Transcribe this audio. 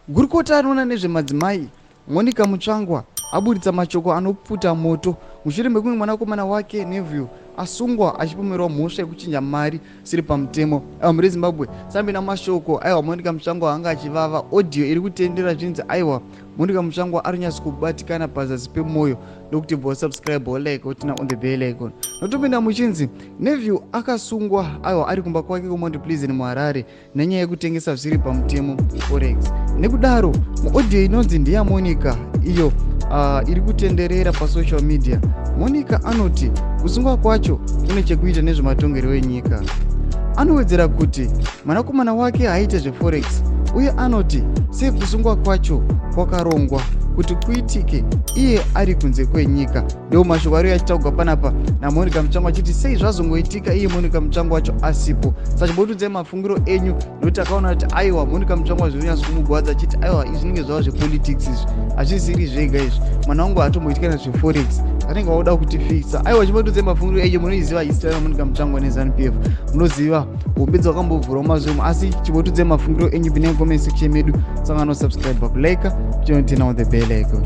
Gurukota anoona nezvemadzimai Monica Mustvangwa aburitsa mashoko anopfuta moto mushure mekunge mwanakomana wake nephew asungwa achipomerwa mhosva yekuchinja mari siri pamutemo muri Zimbabwe. Sambe namashoko aiwa Monica Mustvangwa anga achivava. Audio iri kutendera zvinzi aiwa Monica Mustvangwa arinyatso kubatikana pazasi pemwoyo nokuti bo subscribe or like utina on the bell icon. Notopinda muchinzi nephew akasungwa aiwa ari kumba kwake kuMount Pleasant muHarare nenyaya yekutengesa zviri pamutemo forex. Nekudaro muaudio inonzi ndiya Monica iyo iri kutenderera pasocial media. Monica anoti kusungwa kwacho kune chekuita nezvematongerero enyika. Anowedzera kuti mwanakomana wake haaite zveforex uye anoti sei kusungwa kwacho kwakarongwa kuti kuitike iye ari kunze kwenyika. Ndeo mashoko ari achitaurwa panapa naMonica Mustvangwa achiti sei zvazongoitika iye Monica Mustvangwa wacho asipo. Sachibotudzai mafungiro enyu nokuti akaona kuti aiwa Monica Mustvangwa zviri kunyaso kumugwadza achiti aiwa izvi zvinenge zvavo zvepolitics izvi hazvisiri zvega izvi mwana wangu hatomboitikana zveforex anenge wauda kutifikisa. Aiwa chibotudzai mafungiro enyu. Munoiziva history yaMonica Mustvangwa neZANU-PF, munoziva Hombe dzakambovhurawo mazumo, asi chibotudzai mafungiro enyu pinenge comment section medu. Saka no subscribe, like, join on the bell icon.